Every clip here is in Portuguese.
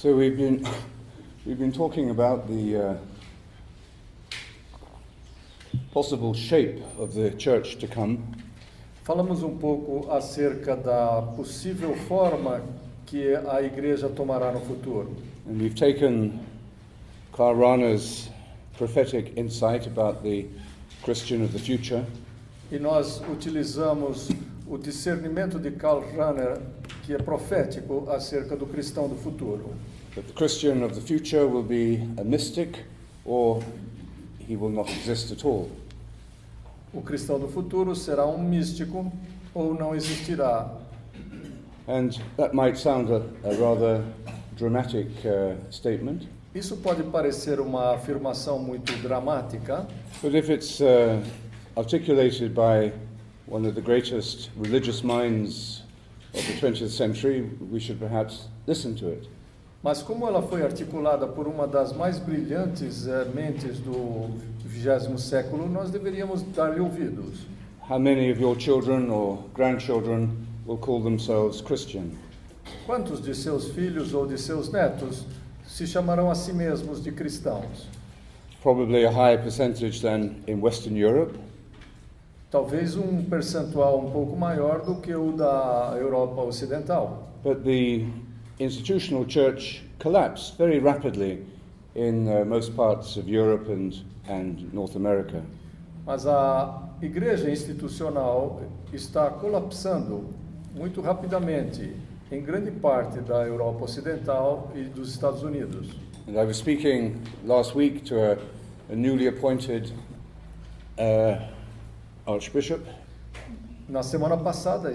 So we've been talking about the possible shape of the church to come, Falamos um pouco acerca da possível forma que a igreja tomará no futuro. and we've taken Karl Rahner's prophetic insight about the Christian of the future, E nós utilizamos o discernimento de Karl Rahner, que é profético acerca do cristão do futuro. that the Christian of the future will be a mystic or he will not exist at all. O cristão do futuro será um místico ou não existirá. And that might sound a rather dramatic statement, Isso pode parecer uma afirmação muito dramática, but if it's articulated by one of the greatest religious minds of the 20th century, we should perhaps listen to it. mas como ela foi articulada por uma das mais brilhantes mentes do 20º século, nós deveríamos dar-lhe ouvidos. How many of your children or grandchildren will call themselves Christian? Quantos de seus filhos ou de seus netos se chamarão a si mesmos de cristãos? Probably a higher percentage than in Western Europe, Talvez um percentual um pouco maior do que o da Europa Ocidental. but the institutional church collapsed very rapidly in most parts of Europe and North America. Mas a igreja institucional está colapsando muito rapidamente em grande parte da Europa Ocidental e dos Estados Unidos. And I was speaking last week to a newly appointed archbishop, Na semana passada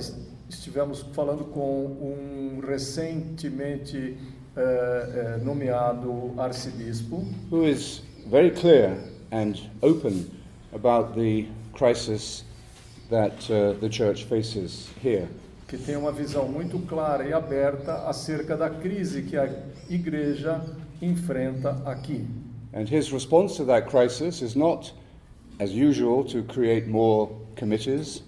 estivemos falando com um recentemente nomeado arcebispo, who is very clear and open about the crisis that the church faces here. que tem uma visão muito clara e aberta acerca da crise que a igreja enfrenta aqui. And his response to that crisis is not, as usual, to create more committees,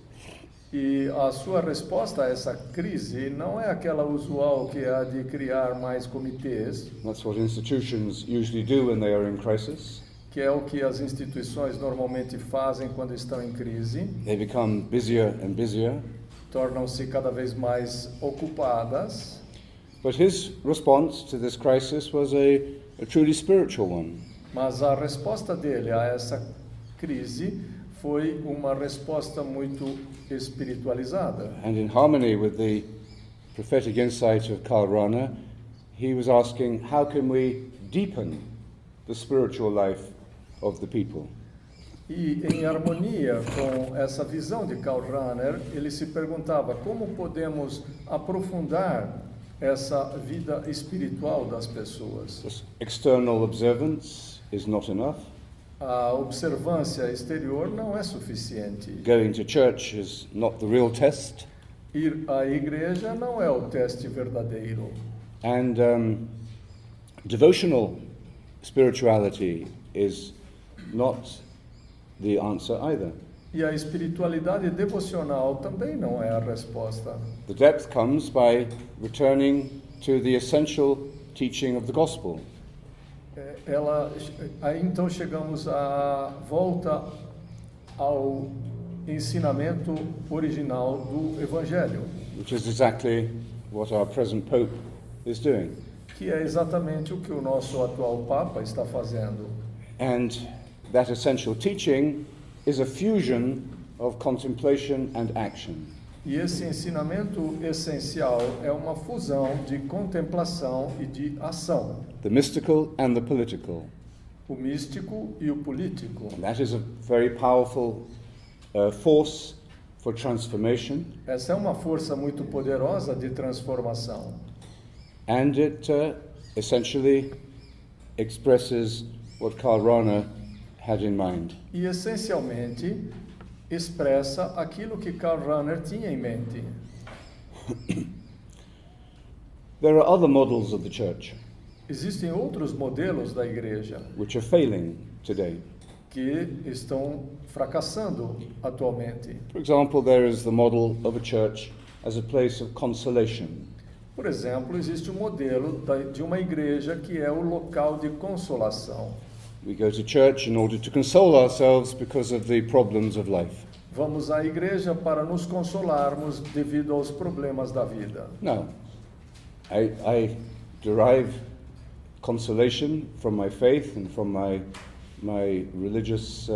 E a sua resposta a essa crise não é aquela usual que é a de criar mais comitês, that's what institutions usually do when they are in crisis. que é o que as instituições normalmente fazem quando estão em crise, They become busier and busier. tornam-se cada vez mais ocupadas. But his response to this crisis was a truly spiritual one. Mas a resposta dele a essa crise foi uma resposta muito espiritualizada. And in harmony with the prophetic insight of Karl Rahner, he was asking, how can we deepen the spiritual life of the people? E em harmonia com essa visão de Karl Rahner, ele se perguntava como podemos aprofundar essa vida espiritual das pessoas. Just external observance is not enough. A observância exterior não é suficiente. Going to church is not the real test. Ir à igreja não é o teste verdadeiro. And devotional spirituality is not the answer either. E a espiritualidade devocional também não é a resposta. The depth comes by returning to the essential teaching of the gospel. Aí então chegamos à volta ao ensinamento original do Evangelho, Which is exactly what our present Pope is doing. que é exatamente o que o nosso atual Papa está fazendo. And that essential teaching is a fusion of contemplation and action. E esse ensinamento essencial é uma fusão de contemplação e de ação, The mystical and the political. o místico e o político. And that is a very powerful force for transformation. Essa é uma força muito poderosa de transformação. And it essentially expresses what Karl Rahner had in mind. E essencialmente expressa aquilo que Karl Rahner tinha em mente. There are other models of the church Existem outros modelos da igreja which are failing today. que estão fracassando atualmente. For example, there is the model of a church as a place of consolation. Por exemplo, existe um modelo de uma igreja que é o local de consolação. We go to church in order to console ourselves because of the problems of life. Vamos à igreja para nos consolarmos devido aos problemas da vida. No. I derive consolation from my faith and from my religious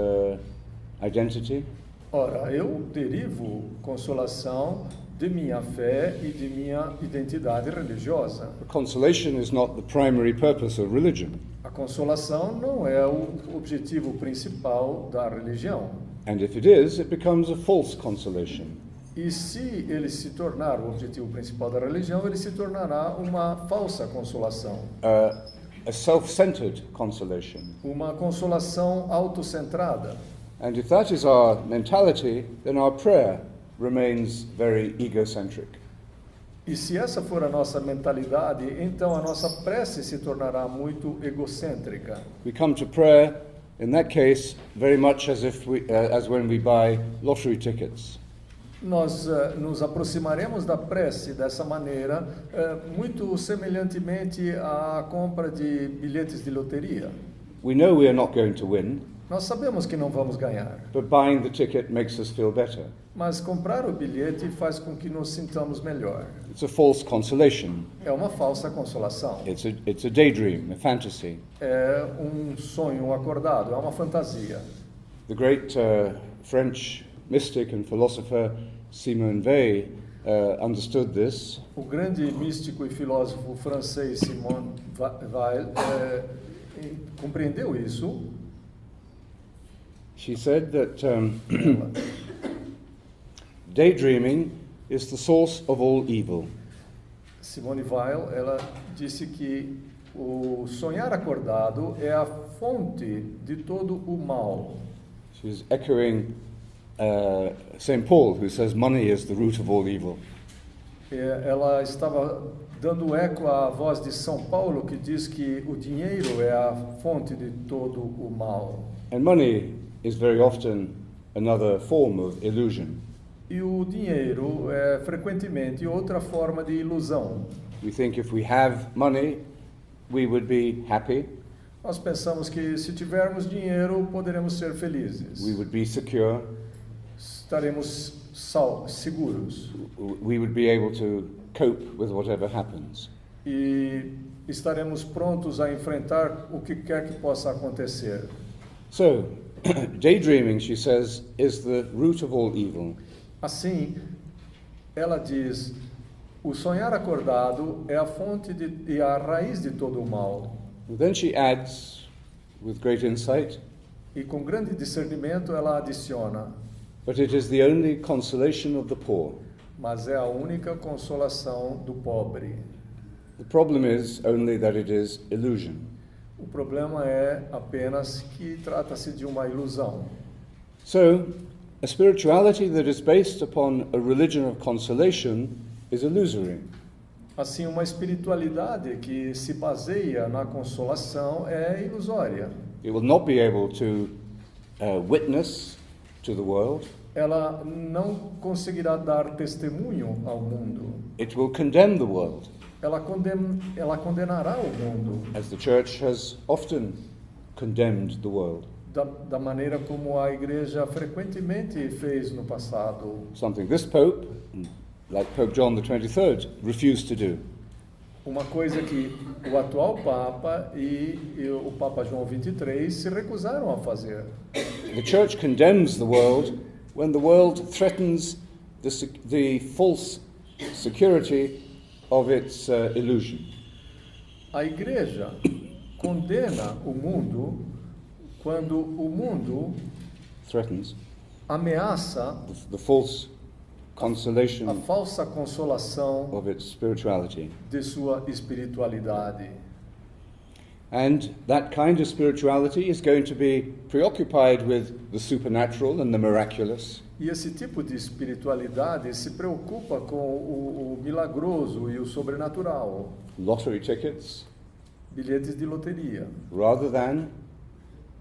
identity. Ora, eu derivo consolação de minha fé e de minha identidade religiosa. Consolation is not the primary purpose of religion. A consolação não é o objetivo principal da religião. And if it is, it becomes a false consolation. E se ele se tornar o objetivo principal da religião, ele se tornará uma falsa consolação. A self-centered consolation. Uma consolação autocentrada. And if that is our mentality, then our prayer remains very egocentric. E se essa for a nossa mentalidade, então a nossa prece se tornará muito egocêntrica. We come to prayer, in that case, very much as when we buy lottery tickets. Nós nos aproximaremos da prece dessa maneira, muito semelhantemente à compra de bilhetes de loteria. We know we are not going to win, Nós sabemos que não vamos ganhar, but buying the ticket makes us feel better. mas comprar o bilhete faz com que nos sintamos melhor. It's a false consolation. É uma falsa consolação. It's a daydream, a fantasy. É um sonho acordado, é uma fantasia. The great French mystic and philosopher Simone Weil understood this. O grande místico e filósofo francês Simone Weil compreendeu isso. She said that daydreaming is the source of all evil. Simone Weil, ela disse que o sonhar acordado é a fonte de todo o mal. She's echoing St. Paul, who says money is the root of all evil. Ela estava dando eco à voz de São Paulo, que diz que o dinheiro é a fonte de todo o mal. And money is very often another form of illusion. E o dinheiro é frequentemente outra forma de ilusão. We think if we have money, we would be happy, Nós pensamos que se tivermos dinheiro, poderemos ser felizes. we would be secure, Estaremos seguros. we would be able to cope with whatever happens. E estaremos prontos a enfrentar o que quer que possa acontecer. So, daydreaming, she says, is the root of all evil. Assim, ela diz, o sonhar acordado é a fonte e a raiz de todo o mal. And then she adds, with great insight, E com grande discernimento ela adiciona, but it is the only consolation of the poor. mas é a única consolação do pobre. The problem is only that it is illusion. O problema é apenas que trata-se de uma ilusão. So, a spirituality that is based upon a religion of consolation is illusory. Assim, uma espiritualidade que se baseia na consolação é ilusória. It will not be able to witness to the world. Ela não conseguirá dar testemunho ao mundo. It will condemn the world, Ela condenará o mundo as the church has often condemned the world. da maneira como a igreja frequentemente fez no passado. Something this Pope, like Pope John the 23rd, refused to do. Uma coisa que o atual Papa e o Papa João XXIII se recusaram a fazer. The church condemns the world when the world threatens the false security of its illusion. A igreja condena o mundo quando o mundo Threatens ameaça the false a consolation falsa consolação of its spirituality. de sua espiritualidade. And that kind of spirituality is going to be preoccupied with the supernatural and the miraculous. E esse tipo de espiritualidade se preocupa com o milagroso e o sobrenatural, Lottery tickets, bilhetes de loteria, rather than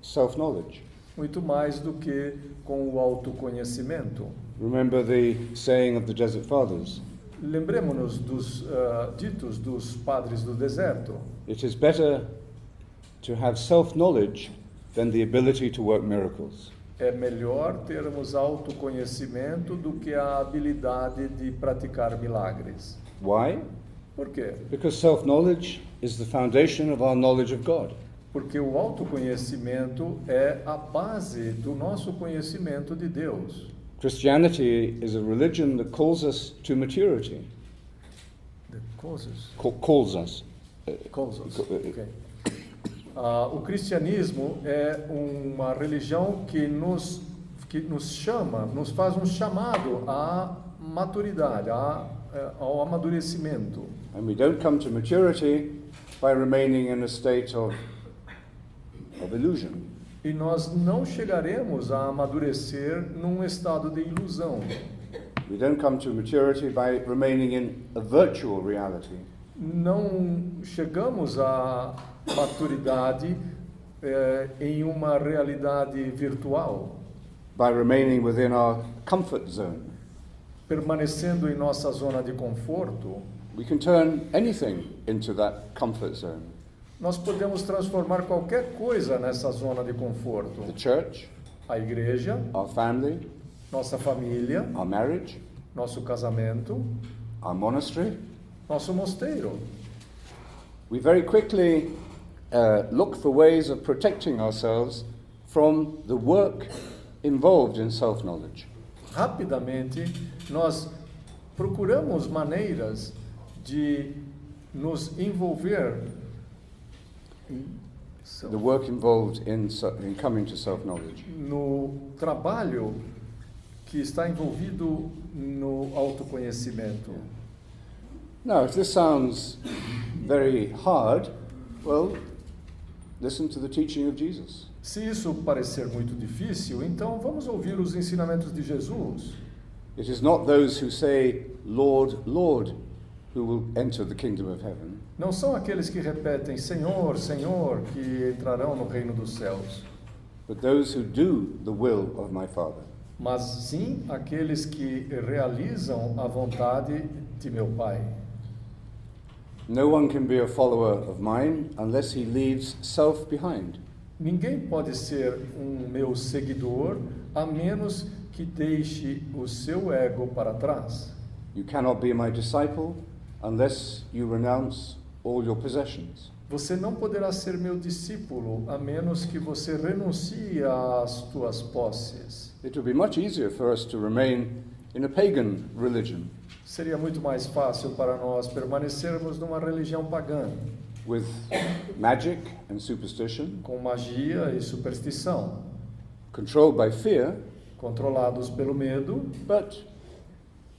self-knowledge. muito mais do que com o autoconhecimento. Remember the saying of the Desert Fathers, Lembremos-nos dos ditos dos padres do deserto. It is better to have self-knowledge than the ability to work miracles. É melhor termos autoconhecimento do que a habilidade de praticar milagres. Why? Por quê? Because self-knowledge is the foundation of our knowledge of God. Porque o autoconhecimento é a base do nosso conhecimento de Deus. Christianity is a religion that calls us to maturity. The causes. Calls us. Causes. Okay. O cristianismo é uma religião que nos chama, nos faz um chamado à maturidade, ao amadurecimento. And we don't come to maturity by remaining in a state of illusion. E nós não chegaremos a amadurecer num estado de ilusão. We don't come to maturity by remaining in a virtual reality. Não chegamos à maturidade em uma realidade virtual, By remaining within our comfort zone. permanecendo em nossa zona de conforto. We can turn anything into that comfort zone. Nós podemos transformar qualquer coisa nessa zona de conforto. The church, A igreja, our family, nossa família, our marriage, nosso casamento, our monastery. nosso mosteiro. We very quickly look for ways of protecting ourselves from the work involved in self-knowledge. Rapidamente, nós procuramos maneiras de nos envolver The work involved in coming to self-knowledge. no trabalho que está envolvido no autoconhecimento. Now, if this sounds very hard, well, listen to the teaching of Jesus. Se isso parecer muito difícil, então vamos ouvir os ensinamentos de Jesus. It is not those who say, Lord, Lord, who will enter the kingdom of heaven, Não são aqueles que repetem Senhor, Senhor, que entrarão no reino dos céus, but those who do the will of my Father. mas sim aqueles que realizam a vontade de meu Pai. No one can be a follower of mine unless he leaves self behind. Ninguém pode ser um meu seguidor a menos que deixe o seu ego para trás. You cannot be my disciple unless you renounce all your possessions. Você não poderá ser meu discípulo a menos que você renuncie às tuas posses. It would be much easier for us to remain in a pagan religion Seria muito mais fácil para nós permanecermos numa religião pagã, with magic and superstition, com magia e superstição, controlled by fear, controlados pelo medo, but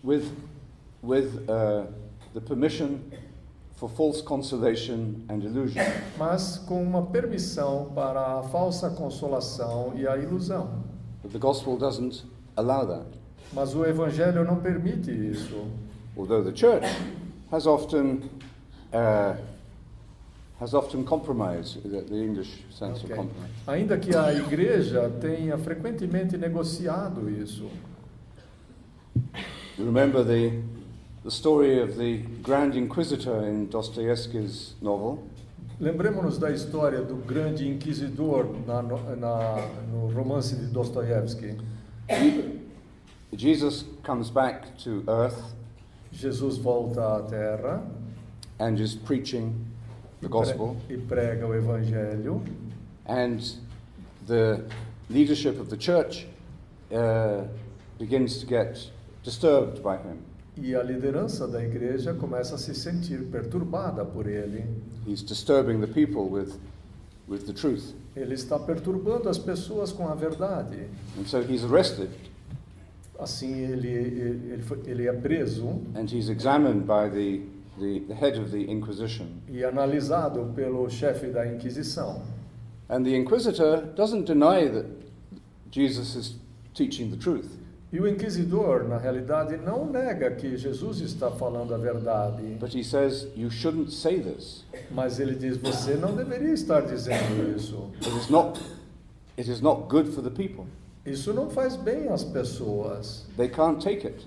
with the permission for false consolation and illusion. mas com uma permissão para a falsa consolação e a ilusão. But the gospel doesn't allow that. Mas o Evangelho não permite isso. Although the church has often compromised, the English sense of Ok. compromise. Ainda que a igreja tenha frequentemente negociado isso. You remember the story of the Grand Inquisitor in Dostoevsky's novel? Lembremos-nos da história do grande inquisidor no romance de Dostoiévski. Jesus comes back to earth Jesus volta à terra and is preaching the gospel, e prega o Evangelho, and the leadership of the church begins to get disturbed by him. e a liderança da igreja começa a se sentir perturbada por ele. He's disturbing the people with the truth. Ele está perturbando as pessoas com a verdade. And so he's arrested Assim ele é preso and he's examined by the head of the Inquisition. e analisado pelo chefe da Inquisição. And the Inquisitor doesn't deny that Jesus is teaching the truth. E o inquisidor, na realidade, não nega que Jesus está falando a verdade, But he says, you shouldn't say this. mas ele diz: você não deveria estar dizendo isso. It is not good for the people. Isso não faz bem às pessoas. They can't take it.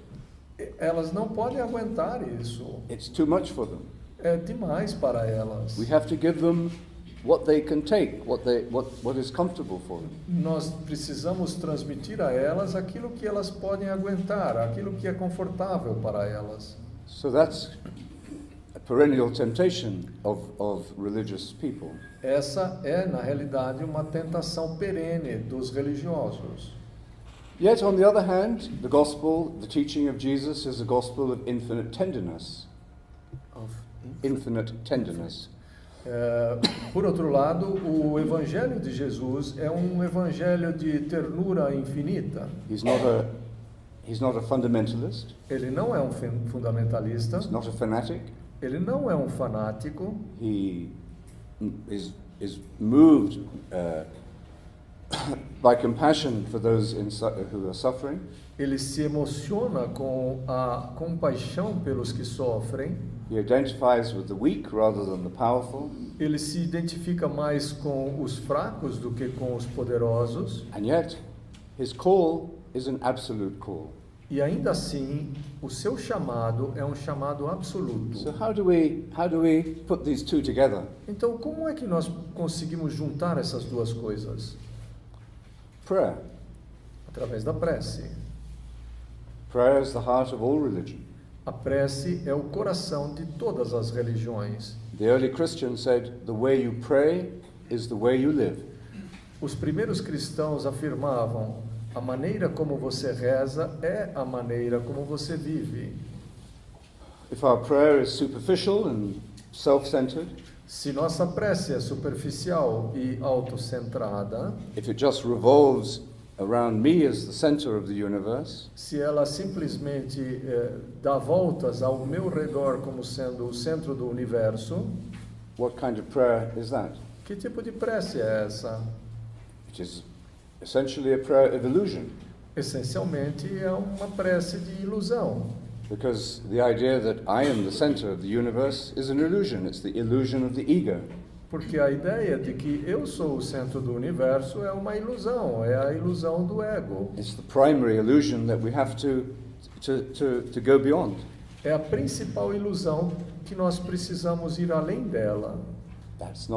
Elas não podem aguentar isso. It's too much for them. É demais para elas. We have to give them what they can take, what is comfortable for them. Nós precisamos transmitir a elas aquilo que elas podem aguentar, aquilo que é confortável para elas. So that's a perennial temptation of religious people. Essa é, na realidade, uma tentação perene dos religiosos. Yet, on the other hand, the gospel, the teaching of Jesus is a gospel of infinite tenderness. Infinite tenderness. Por outro lado, o evangelho de Jesus é um evangelho de ternura infinita. He's not a fundamentalist. Ele não é um fundamentalista. He's not a fanatic. Ele não é um fanático. He is moved by compassion for those who are suffering. Ele se emociona com a compaixão pelos que sofrem. He identifies with the weak rather than the powerful. Ele se identifica mais com os fracos do que com os poderosos. And yet, his call is an absolute call. E ainda assim, o seu chamado é um chamado absoluto. So how do we put these two together? Então, como é que nós conseguimos juntar essas duas coisas? Prayer. Através da prece. Prayer is the heart of all religion. A prece é o coração de todas as religiões. The early Christians said, "The way you pray is the way you live." Os primeiros cristãos afirmavam: a maneira como você reza é a maneira como você vive. If our prayer is superficial and self-centered, Se nossa prece é superficial e autocentrada, if it just revolves around me as the center of the universe, se ela simplesmente dá voltas ao meu redor como sendo o centro do universo, what kind of prayer is that? que tipo de prece é essa? It is essentially a prayer of illusion, Essencialmente é uma prece de ilusão, because the idea that I am the center of the universe is an illusion. It's the illusion of the ego. porque a ideia de que eu sou o centro do universo é uma ilusão, é a ilusão do ego. It's the primary illusion that we have to go beyond. É a principal ilusão que nós precisamos ir além dela. That is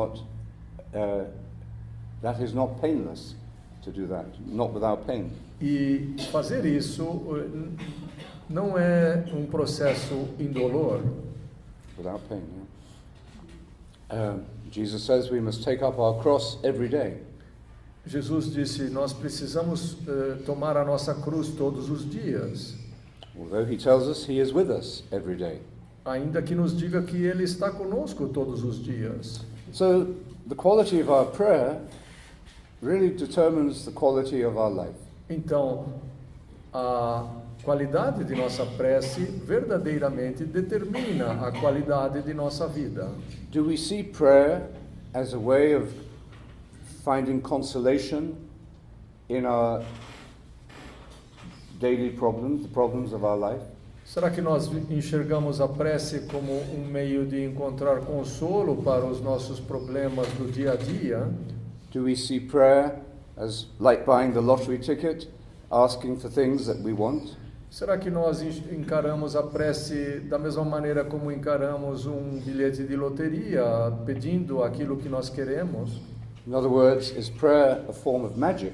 not painless to do that, not without pain. E fazer isso não é um processo indolor. Without pain, yeah. Jesus says we must take up our cross every day. Jesus disse, nós precisamos tomar a nossa cruz todos os dias. Although he tells us he is with us every day. Ainda que nos diga que Ele está conosco todos os dias. So the quality of our prayer really determines the quality of our life. Então, a qualidade de nossa prece verdadeiramente determina a qualidade de nossa vida. Do we see prayer as a way of finding consolation in our daily problems, the problems of our life? Será que nós enxergamos a prece como um meio de encontrar consolo para os nossos problemas do dia a dia? Do we see prayer as like buying the lottery ticket, asking for things that we want? Será que nós encaramos a prece da mesma maneira como encaramos um bilhete de loteria, pedindo aquilo que nós queremos? In other words, is prayer a form of magic?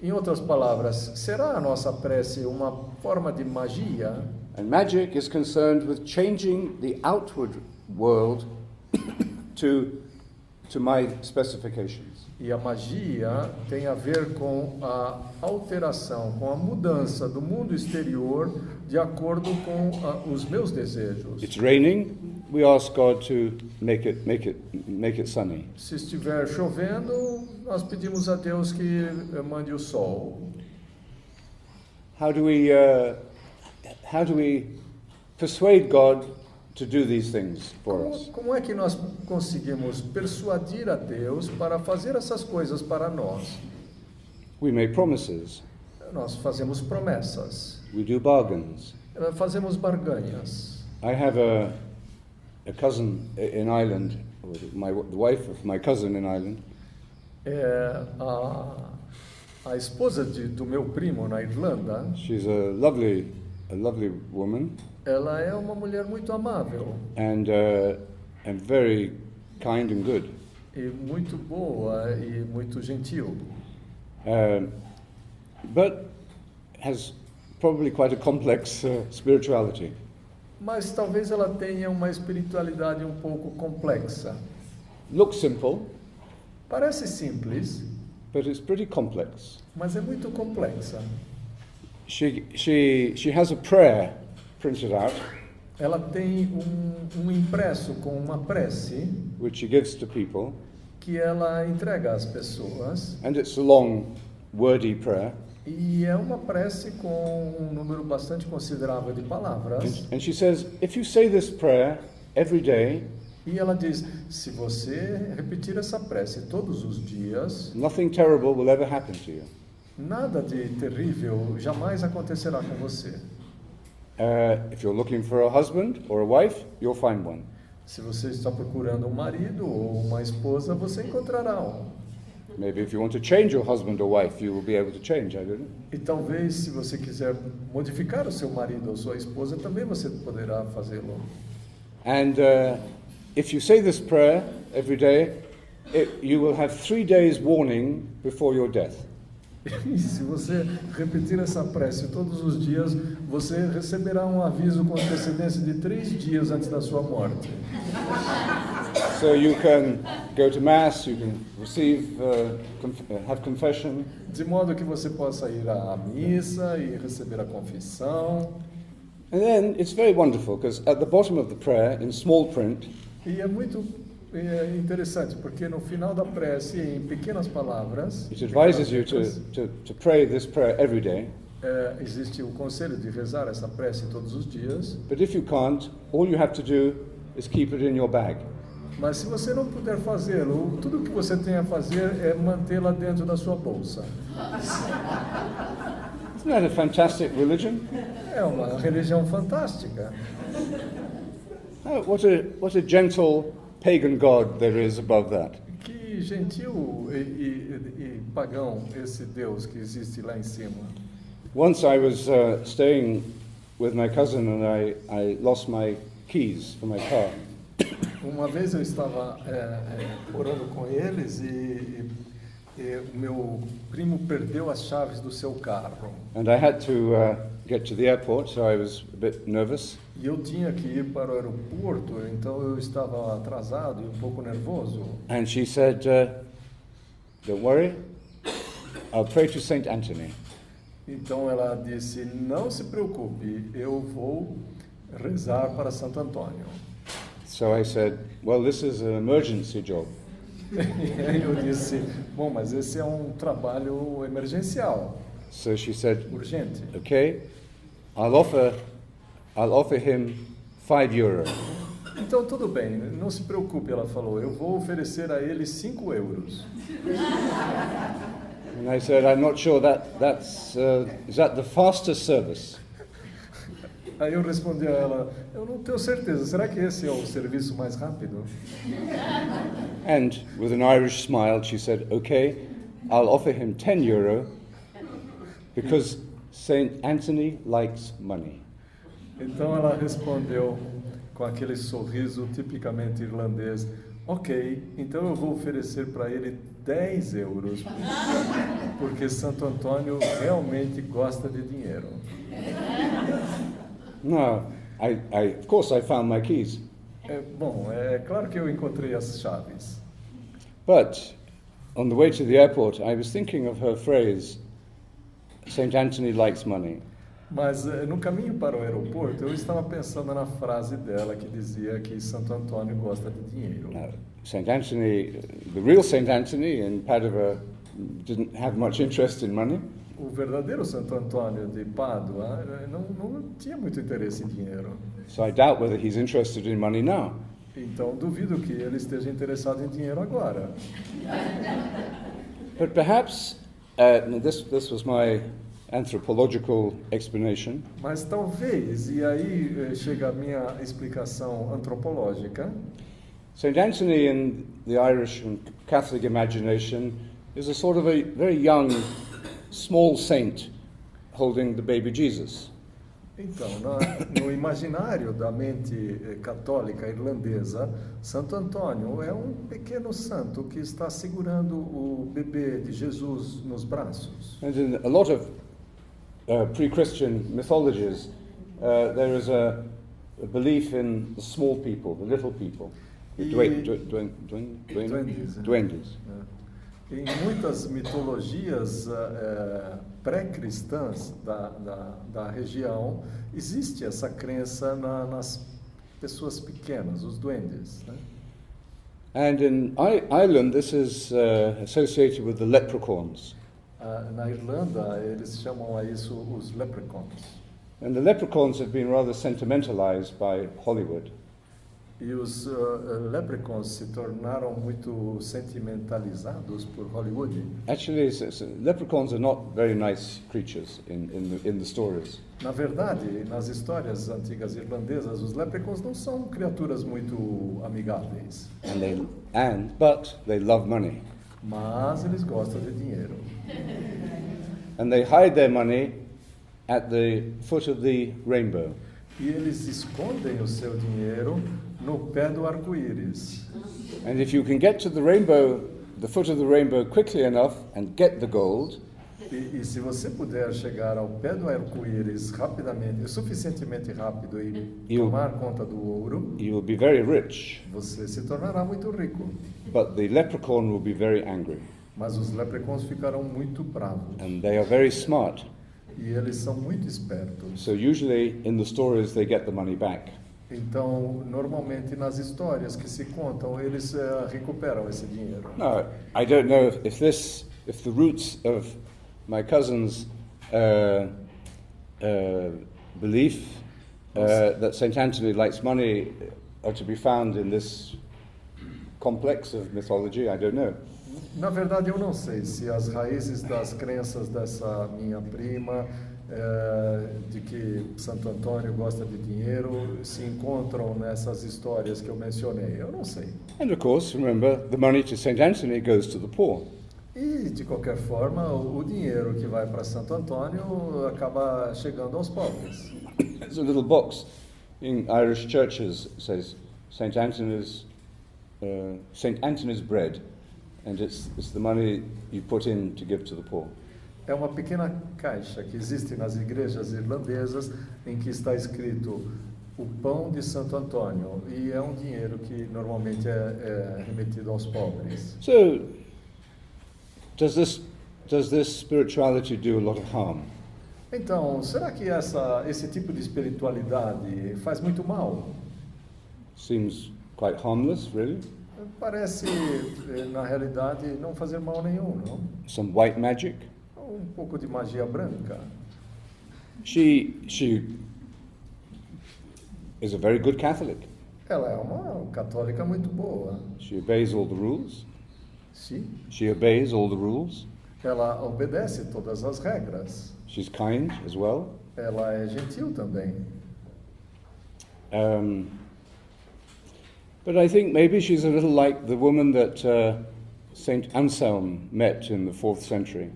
Em outras palavras, será a nossa prece uma forma de magia? And magic is concerned with changing the outward world to my specifications. E a magia tem a ver com a alteração, com a mudança do mundo exterior de acordo com os meus desejos. It's raining, we ask God to make it sunny. Se estiver chovendo, nós pedimos a Deus que mande o sol. How do we persuade God to do these things for us? Como é que nós conseguimos persuadir a Deus para fazer essas coisas para nós? We make promises. Nós fazemos promessas, We do bargains. fazemos barganhas. I have a cousin in Ireland, or the wife of my cousin in Ireland. A esposa do meu primo na Irlanda, She's a lovely a lovely woman Ela é uma mulher muito amável and very kind and good. e muito boa e muito gentil, But has probably quite a complex spirituality. mas talvez ela tenha uma espiritualidade um pouco complexa. Looks simple, Parece simples, but it's pretty complex. mas é muito complexa. She has a prayer printed out, Ela tem um impresso com uma prece which she gives to people, que ela entrega às pessoas, and it's a long, wordy prayer. e é uma prece com um número bastante considerável de palavras. And she says, if you say this prayer every day, E ela diz: se você repetir essa prece todos os dias, nothing terrible will ever happen to you. nada de terrível jamais acontecerá com você. If you're looking for a husband or a wife, you'll find one. Se você está procurando um marido ou uma esposa, você encontrará um. Maybe if you want to change your husband or wife, you will be able to change, I don't know. E talvez, se você quiser modificar o seu marido ou sua esposa, também você poderá fazê-lo. And if you say this prayer every day, you will have 3 days warning before your death. E se você repetir essa prece todos os dias, você receberá um aviso com antecedência de 3 dias antes da sua morte. So you can go to mass, you can receive, have confession, De modo que você possa ir à missa e receber a confissão. and then it's very wonderful because at the bottom of the prayer, in small print, E é muito interessante, porque no final da prece, em pequenas palavras, it advises you pequenas to pray this prayer every day. letras, existe o conselho de rezar essa prece todos os dias. But if you can't, all you have to do is keep it in your bag. Mas se você não puder fazê-lo, tudo o que você tem a fazer é mantê-la dentro da sua bolsa. Isn't that a fantastic religion? É uma religião fantástica. Oh, what a gentle pagan God there is above that. Que gentil e pagão esse Deus que existe lá em cima. Once I was staying with my cousin and I lost my keys for my car. Uma vez eu estava morando com eles e o meu primo perdeu as chaves do seu carro. And I had to get to the airport, so I was a bit nervous. E eu tinha que ir para o aeroporto, então eu estava atrasado e um pouco nervoso. And she said, don't worry, I'll pray to Saint Anthony. Então ela disse: não se preocupe, eu vou rezar para Santo Antônio. So I said, well, this is an emergency job. E aí eu disse: bom, mas esse é um trabalho emergencial, So she said, urgente. okay, I'll offer him €5. Então tudo bem, não se preocupe, ela falou, eu vou oferecer a ele 5 euros. And I said, I'm not sure is that the fastest service? Aí eu respondi a ela: eu não tenho certeza, será que esse é o serviço mais rápido? And with an Irish smile, she said, okay, I'll offer him €10 because Saint Anthony likes money. Então ela respondeu com aquele sorriso tipicamente irlandês: ok, então eu vou oferecer para ele 10 euros, porque Santo Antônio realmente gosta de dinheiro. No, of course I found my keys. Bom, é claro que eu encontrei as chaves. But on the way to the airport, I was thinking of her phrase, Saint Anthony likes money. Mas no caminho para o aeroporto, eu estava pensando na frase dela que dizia que Santo Antônio gosta de dinheiro. Now, Saint Anthony, the real Saint Anthony in Padua, didn't have much interest in money. O verdadeiro Santo Antônio de Pádua não tinha muito interesse em dinheiro. So I doubt whether he's interested in money now. Então duvido que ele esteja interessado em dinheiro agora. But perhaps, this was my anthropological explanation, Mas talvez, e aí chega a minha explicação antropológica, Saint Anthony in the Irish and Catholic imagination is a sort of a very young, small saint holding the baby Jesus. Então, no imaginário da mente católica irlandesa, Santo Antônio é um pequeno santo que está segurando o bebê de Jesus nos braços. And in a lot of pre-Christian mythologies, there is a belief in the small people, the little people, the Duendes, né? duendes. Em muitas mitologias pré-cristãs da região, existe essa crença nas pessoas pequenas, os duendes. Né? And in Ireland, this is associated with the leprechauns. Na Irlanda, eles chamam a isso os leprechauns. And the leprechauns have been rather sentimentalized by Hollywood. E os leprechauns se tornaram muito sentimentalizados por Hollywood. Actually, leprechauns are not very nice creatures in the stories. Na verdade, nas histórias antigas irlandesas, os leprechauns não são criaturas muito amigáveis. But they love money. Mas eles gostam de dinheiro. And they hide their money at the foot of the rainbow. E eles escondem o seu dinheiro no pé do arco-íris. And if you can get to the rainbow, the foot of the rainbow quickly enough and get the gold, E se você puder chegar ao pé do arco-íris rapidamente, suficientemente rápido e tomar conta do ouro, you will be very rich. você se tornará muito rico. But the leprechaun will be very angry. Mas os leprechauns ficarão muito bravos. And they are very smart. E eles são muito espertos. So usually in the stories they get the money back. Então, normalmente nas histórias que se contam, eles recuperam esse dinheiro. Now, I don't know if the roots of my cousin's belief that Saint Anthony likes money are to be found in this complex of mythology. I don't know. Na verdade, eu não sei se as raízes das crenças dessa minha prima, de que Santo Antônio gosta de dinheiro, se encontram nessas histórias que eu mencionei. Eu não sei. And of course, remember, the money to Saint Anthony goes to the poor. E, de qualquer forma, o dinheiro que vai para Santo Antônio acaba chegando aos pobres. There's a little box in Irish churches that says Saint Anthony's bread, and it's the money you put in to give to the poor. É uma pequena caixa que existe nas igrejas irlandesas em que está escrito o pão de Santo Antônio, e é um dinheiro que normalmente é remetido aos pobres. So, does this spirituality do a lot of harm? Então, será que esse tipo de espiritualidade faz muito mal? Seems quite harmless, really. Parece, na realidade, não fazer mal nenhum, não? Some white magic. Um pouco de magia branca. She is a very good Catholic. Ela é uma católica muito boa. She obeys all the rules. Sim. She obeys all the rules. Ela obedece todas as regras. She's kind as well. Ela é gentil também. But I think maybe she's a little like the woman that Saint Anselm met in the 4th century.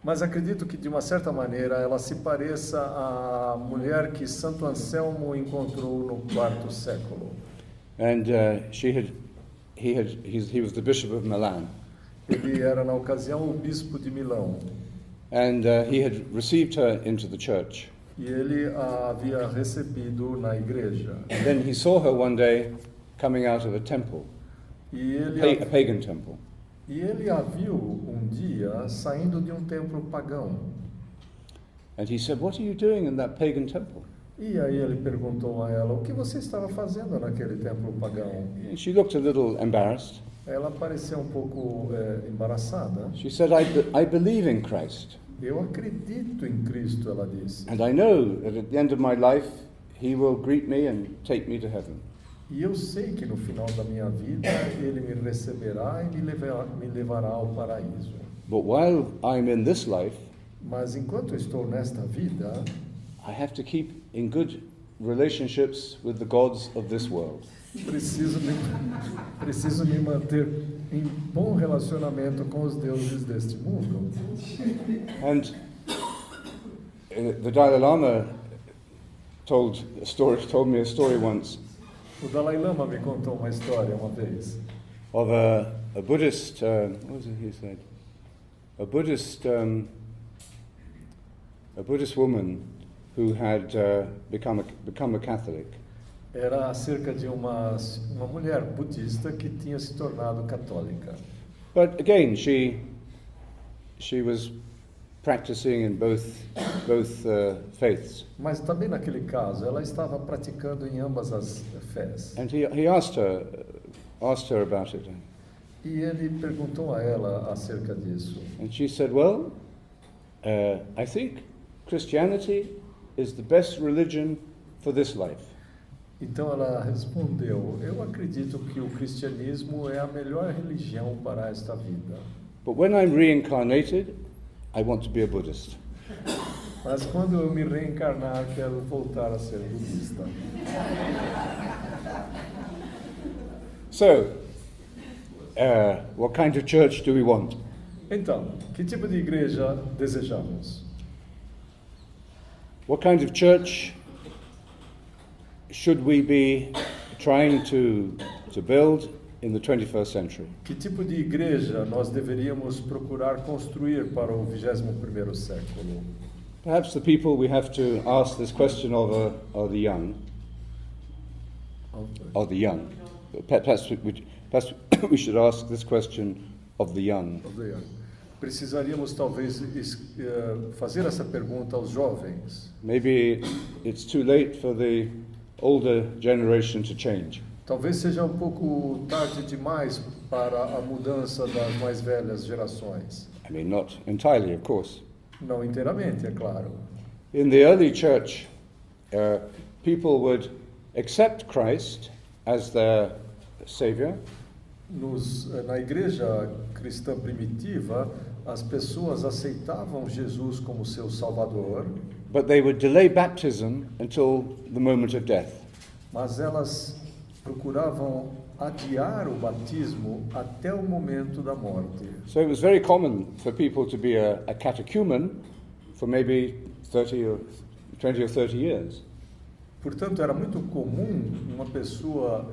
Mas acredito que, de uma certa maneira, ela se pareça à mulher que Santo Anselmo encontrou no 4º século. And he was the Bishop of Milan. Ele era, na ocasião, o bispo de Milão. And he had received her into the church. E ele a havia recebido na igreja. And then he saw her one day coming out of a temple, a pagan temple. E ele a viu dia saindo de um templo pagão. And he said, "What are you doing in that pagan temple?" E aí ele perguntou a ela, o que você estava fazendo naquele templo pagão? And she looked a little embarrassed. Ela pareceu um pouco embaraçada. She said, I believe in Christ. Eu acredito em Cristo, ela disse. And I know that at the end of my life, he will greet me and take me to heaven. E eu sei que no final da minha vida ele me receberá e me levará ao paraíso. But while I'm in this life, mas enquanto estou nesta vida, I have to keep in good relationships with the gods of this world. Preciso me manter em bom relacionamento com os deuses deste mundo. And the Dalai Lama told me a story once O Dalai Lama me contou uma história uma vez of a Buddhist. What was it he said? A Buddhist woman who had become a Catholic. Era acerca de uma mulher budista que tinha se tornado católica. But again, she was practicing in both faiths. Mas também naquele caso, ela estava praticando em ambas as fés. And he asked her about it. E ele perguntou a ela acerca disso. And she said, well, I think Christianity is the best religion for this life. Então ela respondeu: eu acredito que o cristianismo é a melhor religião para esta vida. But when I'm reincarnated, I want to be a Buddhist. Mas quando eu me reencarnar, quero voltar a ser budista. So, what kind of church do we want? Então, que tipo de igreja desejamos? What kind of church should we be trying to build in the 21st century? Que tipo de igreja nós deveríamos procurar construir para o 21º século? Perhaps the people we have to ask this question of are the young. Are the young. Perhaps we should ask this question of the young. Precisaríamos talvez fazer essa pergunta aos jovens. Maybe it's too late for the older generation to change. Talvez seja um pouco tarde demais para a mudança das mais velhas gerações. I mean, not entirely, of course. Não inteiramente, é claro. In the early church, people would accept Christ as their Savior. Na igreja cristã primitiva, as pessoas aceitavam Jesus como seu Salvador, But they would delay baptism until the moment of death. mas elas procuravam adiar o batismo até o momento da morte. So it was very common for people to be a catechumen for maybe 20 or 30 years. Portanto, era muito comum uma pessoa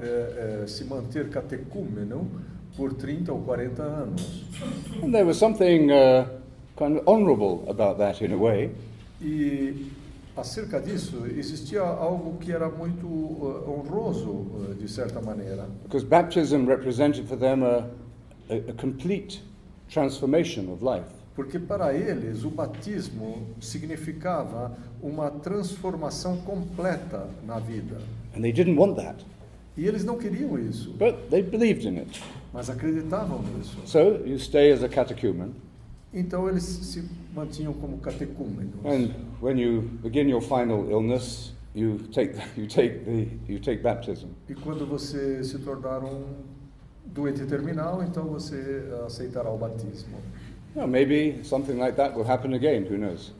se manter catecúmeno por 30 ou 40 anos. And there was something kind of honorable about that in a way. E acerca disso, existia algo que era muito honroso, de certa maneira. Because baptism represented for them a complete transformation of life. Porque para eles o batismo significava uma transformação completa na vida. And they didn't want that, E eles não queriam isso, but they believed in it. mas acreditavam nisso. So you stay as a catechumen, Então eles se mantinham como catecúmenos. and when you begin your final illness, you take baptism. E quando você se tornar um doente terminal, então você aceitará o batismo. Well, maybe something like that will happen again, who knows?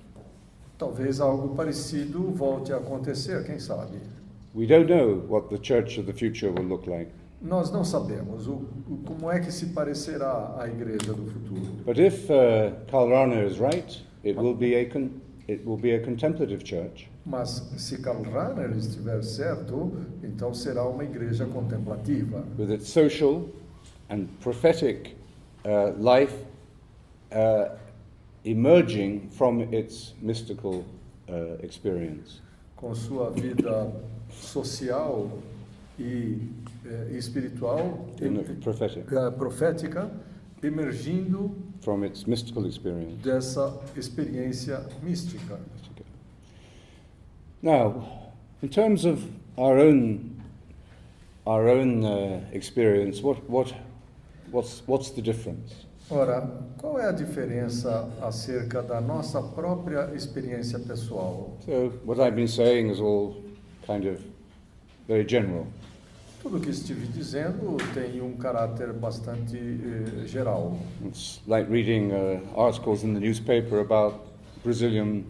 Talvez algo parecido volte a acontecer, quem sabe? We don't know what the church of the future will look like. Nós não sabemos como é que se parecerá a igreja do futuro. But if Karl Rahner is right, it will be a contemplative church. Mas se Karl Rahner estiver certo, então será uma igreja contemplativa, With its social and prophetic life emerging from its mystical experience. com sua vida social e espiritual, Prophetic. profética, emergindo From its mystical experience. dessa experiência mística. Now, in terms of our own experience, what's the difference? Ora, qual é a diferença acerca da nossa própria experiência pessoal? So what I've been saying is all kind of very general. Tudo o que estive dizendo tem um caráter bastante geral. It's like reading articles in the newspaper about Brazilian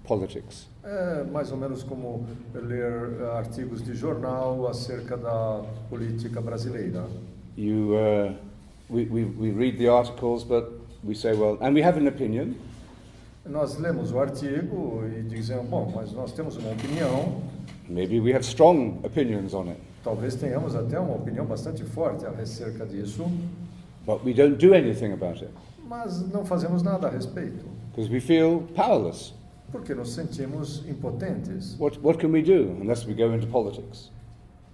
politics. É mais ou menos como ler artigos de jornal acerca da política brasileira. We read the articles, but we say, well, and we have an opinion. Nós lemos o artigo e dizemos, bom, mas nós temos uma opinião. Maybe we have strong opinions on it, Talvez tenhamos até uma opinião bastante forte acerca disso, but we don't do anything about it mas não fazemos nada a respeito, because we feel powerless. porque nos sentimos impotentes. What can we do unless we go into politics?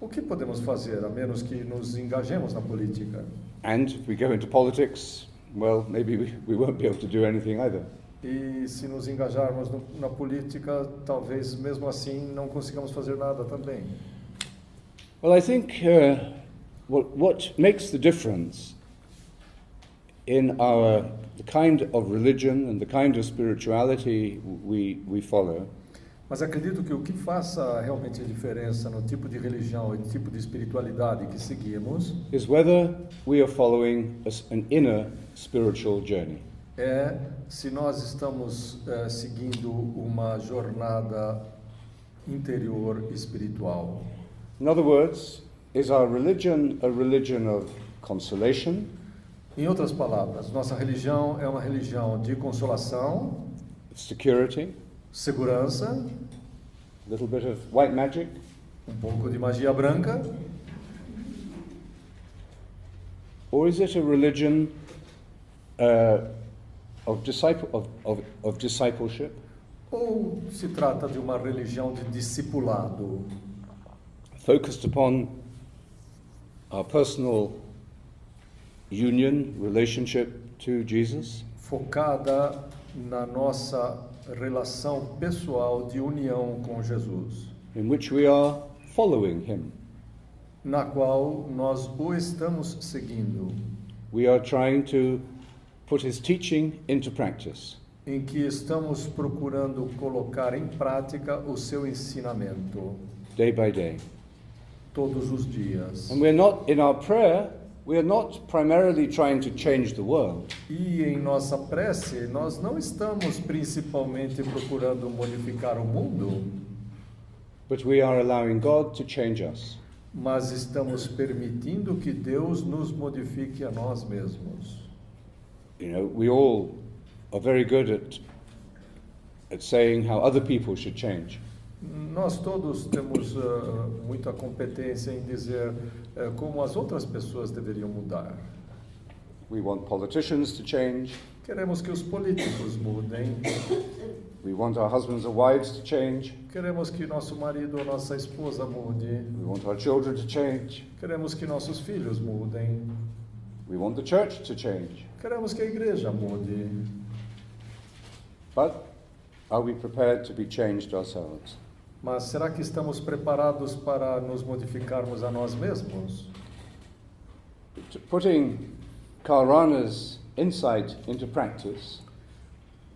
O que podemos fazer, a menos que nos engajemos na política? And if we go into politics, well, maybe we won't be able to do anything either. E se nos engajarmos na política, talvez mesmo assim não consigamos fazer nada também. Well, I think what makes the difference in the kind of religion and the kind of spirituality we follow Mas acredito que o que faça realmente a diferença no tipo de religião e no tipo de espiritualidade que seguimos is whether we are following an inner spiritual journey. é se nós estamos seguindo uma jornada interior espiritual. In other words, is our religion a religion of consolation, Em outras palavras, nossa religião é uma religião de consolação, of security, segurança, a little bit of white magic, um pouco de magia branca, or is it a religion of discipleship, ou se trata de uma religião de discipulado, focused upon our personal union, relationship to Jesus, focada na nossa relação pessoal de união com Jesus, in which we are following him. na qual nós o estamos seguindo, We are trying to put his teaching into practice. em que estamos procurando colocar em prática o seu ensinamento Day by day. todos os dias. And we're not, in our prayer, we are not primarily trying to change the world. E em nossa prece, nós não estamos principalmente procurando modificar o mundo, But we are allowing God to change us. mas estamos permitindo que Deus nos modifique a nós mesmos. You know, we all are very good at saying how other people should change. Nós todos temos muita competência em dizer como as outras pessoas deveriam mudar. We want politicians to change. Queremos que os políticos mudem, We want our husbands or wives to change. queremos que nosso marido ou nossa esposa mude, We want our children to change. queremos que nossos filhos mudem, We want the church to change. queremos que a igreja mude. But are we prepared to be changed ourselves? Mas será que estamos preparados para nos modificarmos a nós mesmos? Putting Karl Rahner's insight into practice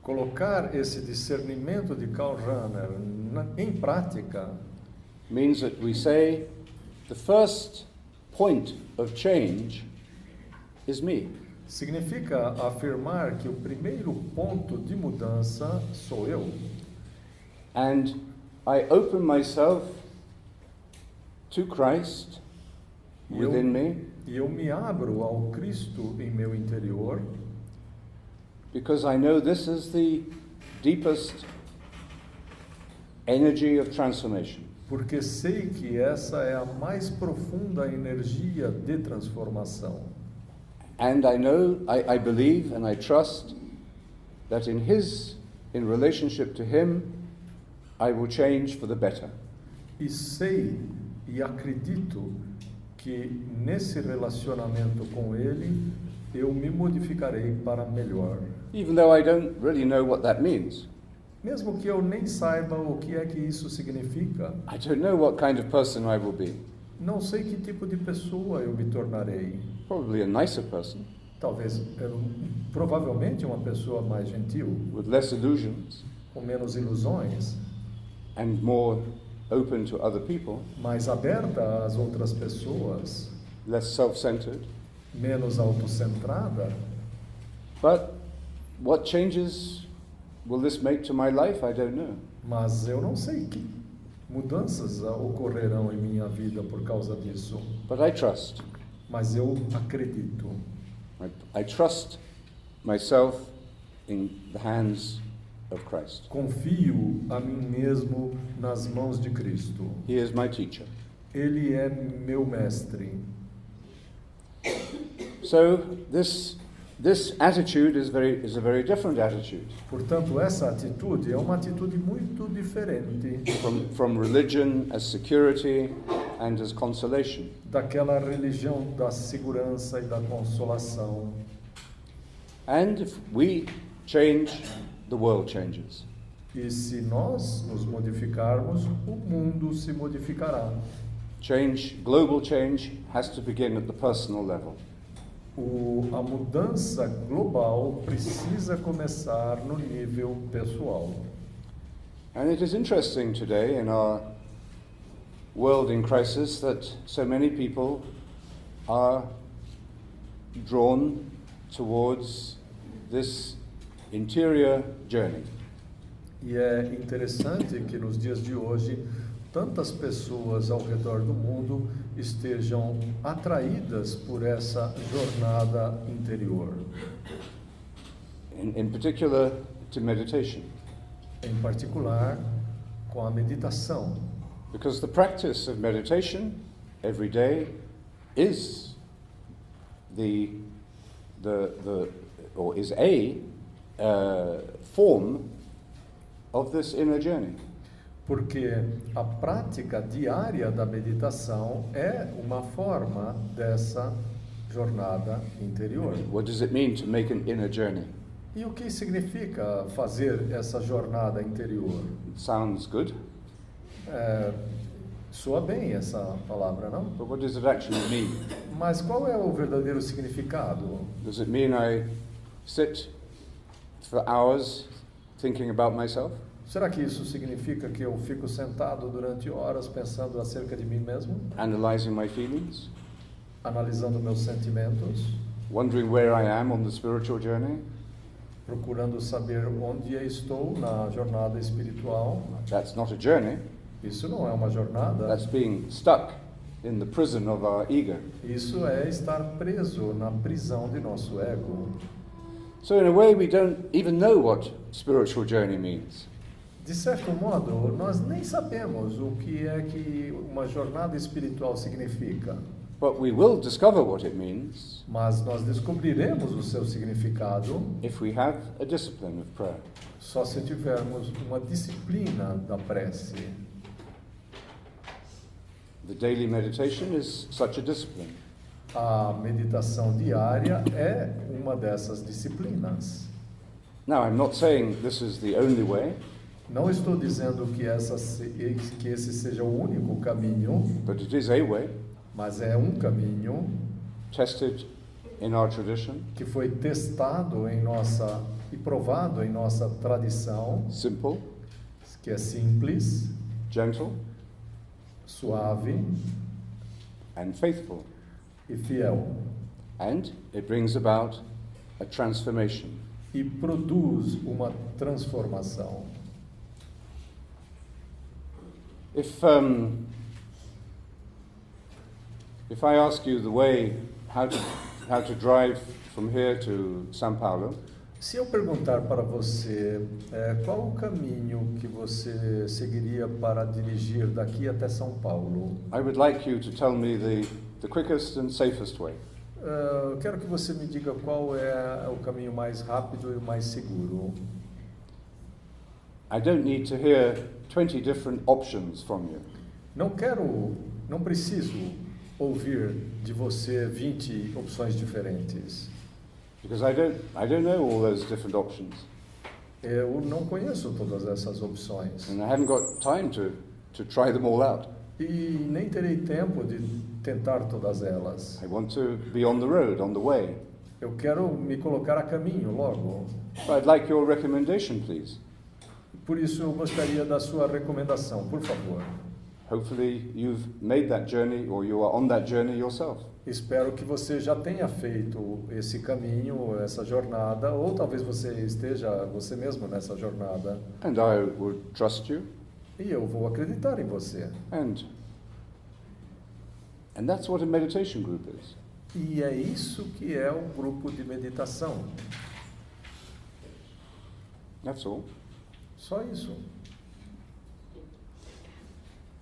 Colocar esse discernimento de Karl Rahner em prática means that we say the first point of change is me. significa afirmar que o primeiro ponto de mudança sou eu. And I open myself to Christ within me E eu me abro ao Cristo em meu interior, because I know this is the deepest energy of transformation. porque sei que essa é a mais profunda energia de transformação. And I know, I believe and I trust that in relationship to Him, I will change for the better. E sei e acredito que nesse relacionamento com Ele, eu me modificarei para melhor. Even though I don't really know what that means. Mesmo que eu nem saiba o que é que isso significa, I don't know what kind of person I will be. não sei que tipo de pessoa eu me tornarei. Probably a nicer person, Talvez, provavelmente uma pessoa mais gentil, with less illusions com menos ilusões, and more open to other people, mais aberta às outras pessoas, less self-centered. menos autocentrada. But what changes will this make to my life? I don't know. Mas eu não sei que mudanças ocorrerão em minha vida por causa disso. But I trust. Mas eu acredito. I trust myself in the hands of Christ. Confio a mim mesmo nas mãos de Cristo. He is my teacher. Ele é meu mestre. So this attitude is a very different attitude Portanto, essa atitude é uma atitude muito diferente from religion as security and as consolation. daquela religião da segurança e da consolação. And if we change, the world changes. E se nós nos modificarmos, o mundo se modificará. Global change has to begin at the personal level. A mudança global precisa começar no nível pessoal. And it is interesting today in our world in crisis that so many people are drawn towards this interior journey. E é interessante que nos dias de hoje tantas pessoas ao redor do mundo estejam atraídas por essa jornada interior. In particular, to meditation. Em particular, com a meditação. Because the practice of meditation every day is is a form of this inner journey. Porque a prática diária da meditação é uma forma dessa jornada interior. What does it mean to make an inner journey? E o que significa fazer essa jornada interior? It sounds good, Soa bem essa palavra, não? but what does it actually mean? Mas qual é o verdadeiro significado? Does it mean I sit for hours thinking about myself? Será que isso significa que eu fico sentado durante horas pensando acerca de mim mesmo, Analyzing my feelings? analisando meus sentimentos, Wondering where I am on the spiritual journey? procurando saber onde eu estou na jornada espiritual? That's not a journey. Isso não é uma jornada. That's being stuck in the prison of our ego. Isso é estar preso na prisão de nosso ego. So in a way we don't even know what spiritual journey means. De certo modo, nós nem sabemos o que é que uma jornada espiritual significa, But we will discover what it means mas nós descobriremos o seu significado if we have a discipline of prayer. só se tivermos uma disciplina da prece. The daily meditation is such a discipline. A meditação diária é uma dessas disciplinas. Now, I'm not saying this is the only way, Não estou dizendo que esse seja o único caminho, but it is a way mas é um caminho tested in our tradition, que foi testado e provado em nossa tradição, simple, que é simples, gentle, suave and faithful. e fiel, And it brings about a transformation. e produz uma transformação. If I ask you the way, how to drive from here to São Paulo, Se eu perguntar para você qual o caminho que você seguiria para dirigir daqui até São Paulo, I would like you to tell me the quickest and safest way. eu quero que você me diga qual é o caminho mais rápido e mais seguro. I don't need to hear 20 different options from you. Não preciso ouvir de você 20 opções diferentes. Because I don't know all those different options. Eu não conheço todas essas opções. And I haven't got time to try them all out. E nem terei tempo de tentar todas elas. I want to be on the road, on the way. Eu quero me colocar a caminho logo. So I'd like your recommendation, please. Por isso eu gostaria da sua recomendação, por favor. Hopefully you've made that journey or you are on that journey yourself. Espero que você já tenha feito esse caminho, essa jornada, ou talvez você esteja você mesmo nessa jornada. And I would trust you. E eu vou acreditar em você. And that's what a meditation group is. E é isso que é um grupo de meditação. That's all. Só isso.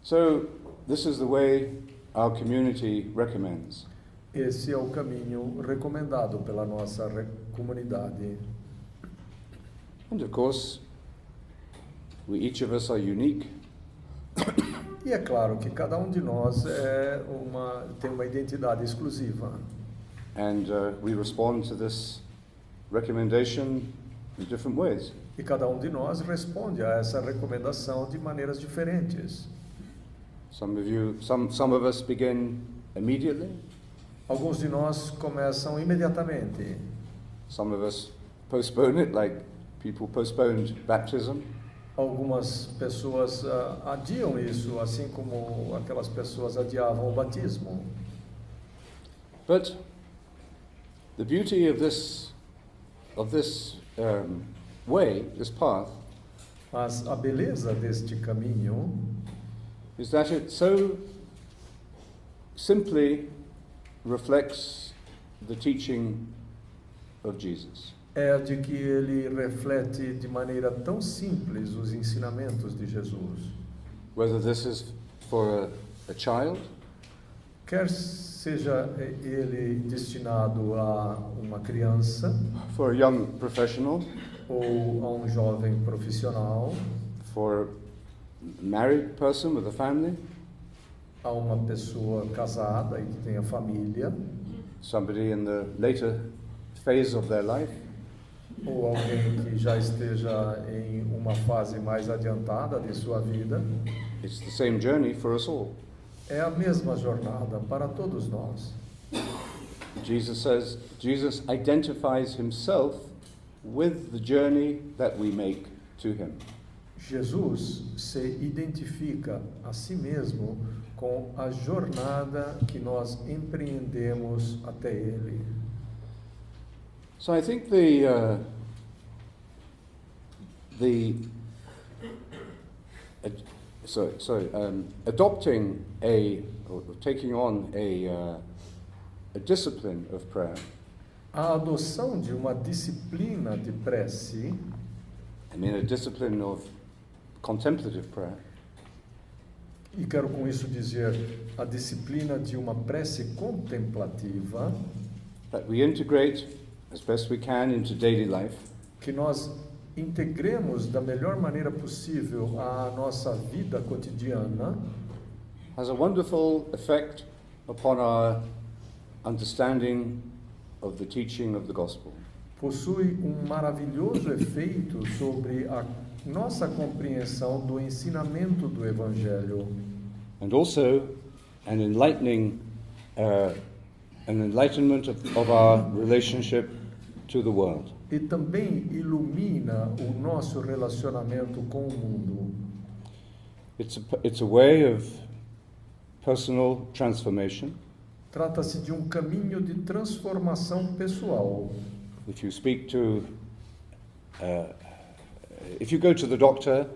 So, this is the way our community recommends. Esse é o caminho recomendado pela nossa comunidade. And of course, each of us are unique. E é claro que cada um de nós tem uma identidade exclusiva. And we respond to this recommendation in different ways. E cada um de nós responde a essa recomendação de maneiras diferentes. Some of us begin immediately. Alguns de nós começam imediatamente. Some of us postpone it, like people postponed baptism. Algumas pessoas adiam isso, assim como aquelas pessoas adiavam o batismo. But the beauty of this way, this path, Mas a beleza deste caminho is that it so simply reflects the teaching of Jesus. é de que ele reflete de maneira tão simples os ensinamentos de Jesus. Whether this is for a child, Quer seja ele destinado a uma criança, for a young professional, ou a um jovem profissional, for a married person with a family, a uma pessoa casada e que tenha família, somebody in the later phase of their life, ou alguém que já esteja em uma fase mais adiantada de sua vida, it's the same journey for us all. é a mesma jornada para todos nós. Jesus identifies himself with the journey that we make to him. Jesus se identifica a si mesmo com a jornada que nós empreendemos até Ele. So I think adopting or taking on a discipline of prayer, A adoção de uma disciplina de prece, I mean a discipline of contemplative prayer, e quero com isso dizer a disciplina de uma prece contemplativa, that we integrate as best we can into daily life, que nós integremos da melhor maneira possível a nossa vida cotidiana, has a wonderful effect upon our understanding of the teaching of the gospel. possui um maravilhoso efeito sobre a nossa compreensão do ensinamento do Evangelho. And also an enlightening, an enlightenment of our relationship to the world. E também ilumina o nosso relacionamento com o mundo. It's a way of personal transformation. Trata-se de um caminho de transformação pessoal. If you go to the doctor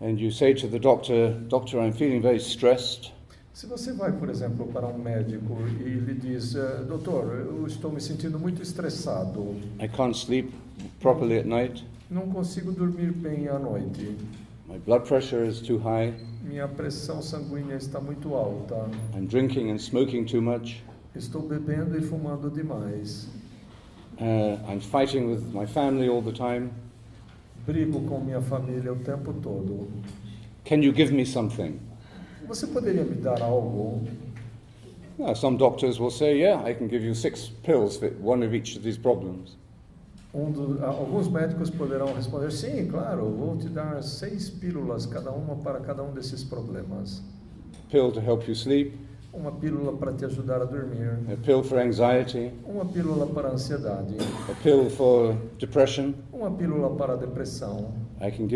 and you say to the doctor, "Doctor, I'm feeling very stressed," Se você vai, por exemplo, para um médico e ele diz, doutor, eu estou me sentindo muito estressado, I can't sleep properly at night, não consigo dormir bem à noite, my blood pressure is too high, minha pressão sanguínea está muito alta, I'm drinking and smoking too much, estou bebendo e fumando demais, I'm fighting with my family all the time, brigo com minha família o tempo todo. can you give me something? Você poderia me dar algo? Some doctors will say, yeah, I can give you 6 pills for one of each of these problems. Alguns médicos poderão responder, sim, claro, vou te dar 6 pílulas, cada uma para cada um desses problemas. Pill to help you sleep, Uma pílula para te ajudar a dormir, a pill for anxiety, uma pílula para a ansiedade, a pill for depression. uma pílula para a depressão. I can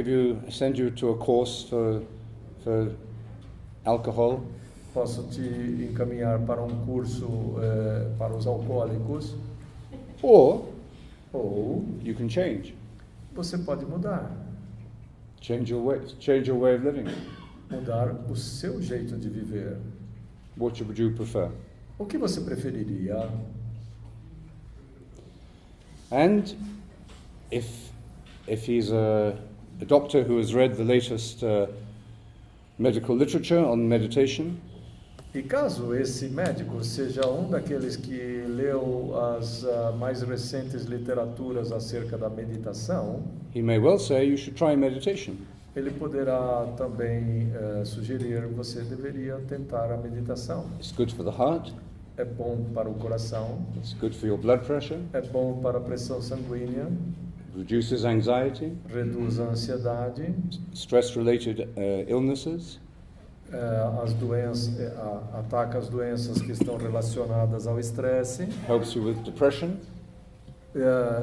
send you to a course for alcohol, Posso te encaminhar para um curso para os alcoólicos, or ou you can change você pode mudar, your way of living. mudar o seu jeito de viver. What would you prefer? O que você preferiria? And if he's a a doctor who has read the latest medical literature on meditation, E caso esse médico seja um daqueles que leu as mais recentes literaturas acerca da meditação, he may well say you should try meditation. ele poderá também sugerir que você deveria tentar a meditação. It's good for the heart, É bom para o coração, it's good for your blood pressure, é bom para a pressão sanguínea, reduces anxiety, reduz a ansiedade, stress-related illnesses, as doenças, ataca as doenças que estão relacionadas ao estresse, helps you with depression,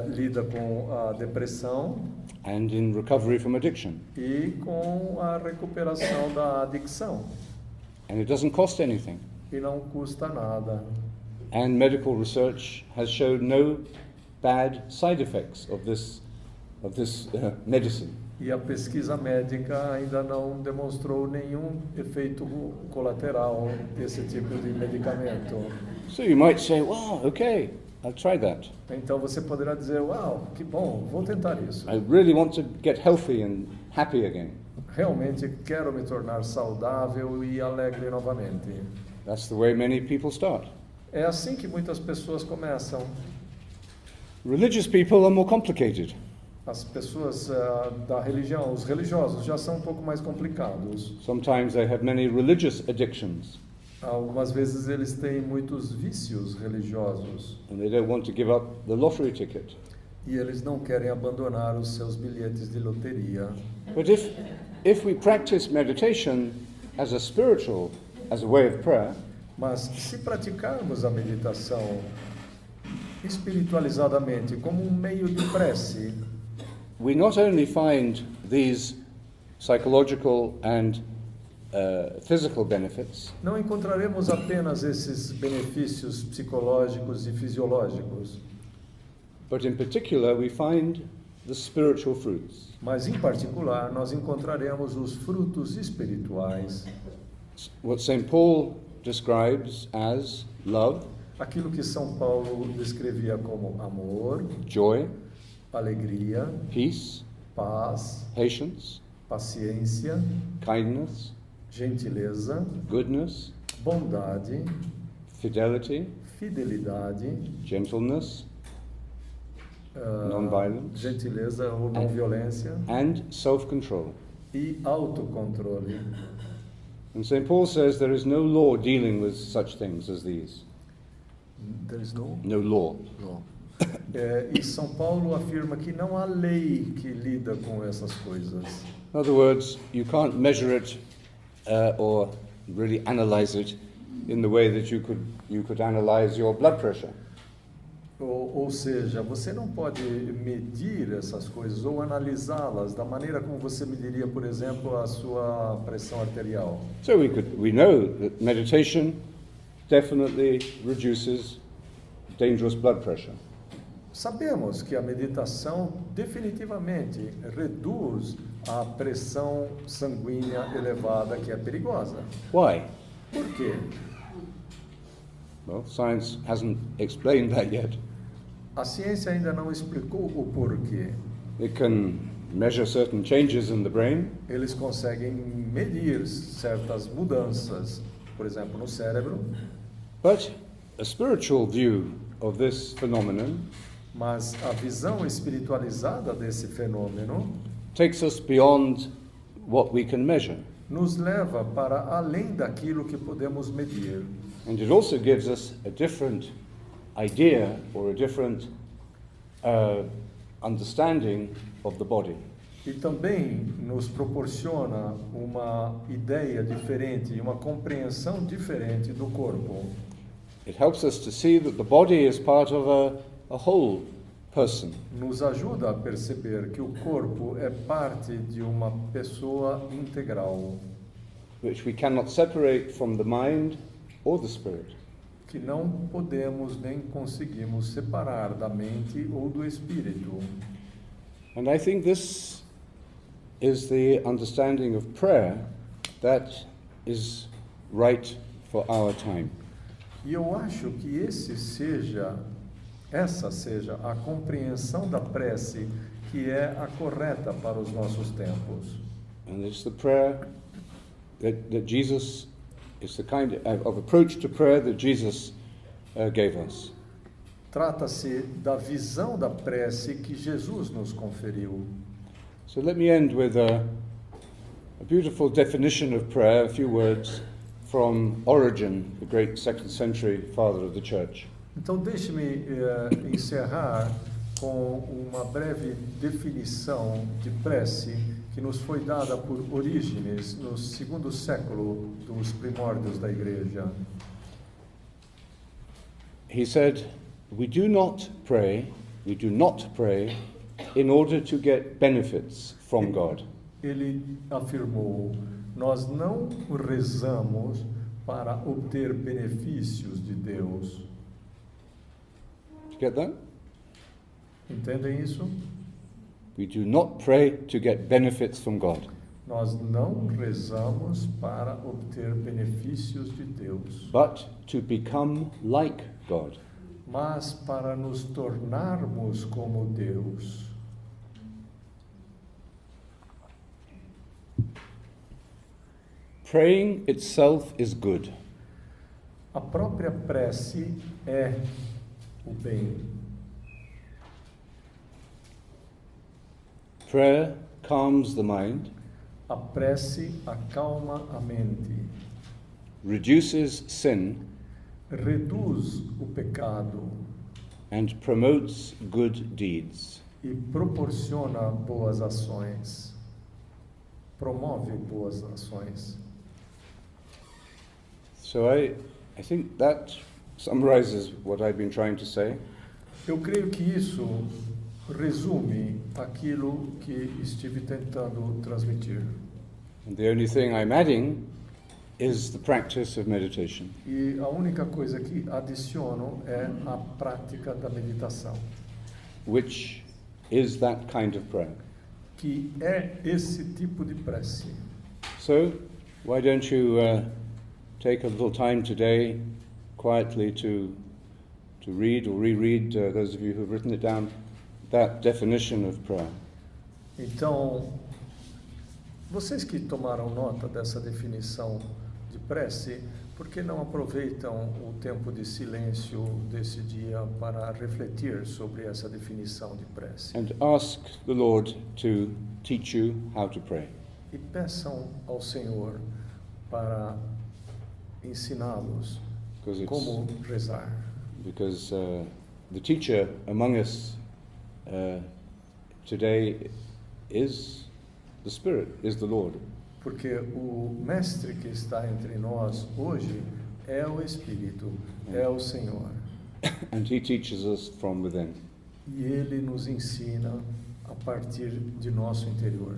lida com a depressão and in recovery from addiction. e com a recuperação da adicção. And it doesn't cost anything. E não custa nada. And medical research has showed no bad side effects of this medicine. E a pesquisa médica ainda não demonstrou nenhum efeito colateral desse tipo de medicamento. So you might say, "Wow, okay, I'll try that. Então você poderá dizer, uau, que bom, vou tentar isso. I really want to get healthy and happy again." Realmente quero me tornar saudável e alegre novamente. That's the way many people start. É assim que muitas pessoas começam. Religious people are more complicated. As pessoas da religião, os religiosos, já são um pouco mais complicados. Sometimes they have many religious addictions, Algumas vezes eles têm muitos vícios religiosos and they don't want to give up the lottery ticket. e eles não querem abandonar os seus bilhetes de loteria. But if we practice meditation as a way of prayer, Mas se praticarmos a meditação espiritualizadamente como um meio de prece, we not only find these psychological and physical benefits, não encontraremos apenas esses benefícios psicológicos e fisiológicos, but in particular we find the spiritual fruits. mas em particular nós encontraremos os frutos espirituais, What St. Paul describes as love, aquilo que São Paulo descrevia como amor, joy, alegria, peace, paz, patience, paciência, kindness, gentileza, goodness, bondade, fidelity, fidelidade, gentleness, non-violence, gentileza ou não violência and self-control. e autocontrole. And St. Paul says there is no law dealing with such things as these. There is no No law. law. E São Paulo afirma que não há lei que lida com essas coisas. In other words, you can't measure it or really analyze it in the way that you could analyze your blood pressure. Ou seja, você não pode medir essas coisas ou analisá-las da maneira como você mediria, por exemplo, a sua pressão arterial. So we know that meditation definitely reduces dangerous blood pressure. Sabemos que a meditação definitivamente reduz a pressão sanguínea elevada, que é perigosa. Why? Por quê? Well, science hasn't explained that yet. A ciência ainda não explicou o porquê. It can measure certain changes in the brain, Eles conseguem medir certas mudanças, por exemplo, no cérebro, but a spiritual view of this phenomenon mas a visão espiritualizada desse fenômeno takes us beyond what we can measure. nos leva para além daquilo que podemos medir. And it also gives us a different idea or a different understanding of the body. E também nos proporciona uma ideia diferente e uma compreensão diferente do corpo. It helps us to see that the body is part of a whole person. Nos ajuda a perceber que o corpo é parte de uma pessoa integral, Which we cannot separate from the mind or the spirit. que não podemos nem conseguimos separar da mente ou do espírito. And I think this is the understanding of prayer that is right for our time. E eu acho que essa seja a compreensão da prece que é a correta para os nossos tempos. And it's the prayer that Jesus, it's the kind of approach to prayer that Jesus gave us. Trata-se da visão da prece que Jesus nos conferiu. So let me end with a beautiful definition of prayer, a few words from Origen, the great 2nd century father of the church. Então deixe-me encerrar com uma breve definição de prece que nos foi dada por Orígenes no 2º século dos primórdios da Igreja. He said, we do not pray in order to get benefits from God. Ele afirmou: nós não rezamos para obter benefícios de Deus. Did you get that? Entendem isso? We do not pray to get benefits from God. Nós não rezamos para obter benefícios de Deus, But to become like God. mas para nos tornarmos como Deus. Praying itself is good. A própria prece é o bem. Prayer calms the mind, A prece acalma a mente, reduces sin, reduz o pecado and promotes good deeds. e proporciona boas ações. Promove boas ações. So I think that summarizes what I've been trying to say. Eu creio que isso resume aquilo que estive tentando transmitir. And the only thing I'm adding is the practice of meditation. E a única coisa que adiciono é a prática da meditação, Which is that kind of prayer. que é esse tipo de prece. So, why don't you take a little time today quietly to read or reread, those of you who've written it down, that definition of prayer. Então, vocês que tomaram nota dessa definição de prece, por que não aproveitam o tempo de silêncio desse dia para refletir sobre essa definição de prece? And ask the Lord to teach you how to pray. E peçam ao Senhor para ensiná-los como rezar. Because the teacher among us today is the Spirit, is the Lord. Porque o mestre que está entre nós hoje é o Espírito, é o Senhor. And He teaches us from within. E Ele nos ensina a partir de nosso interior.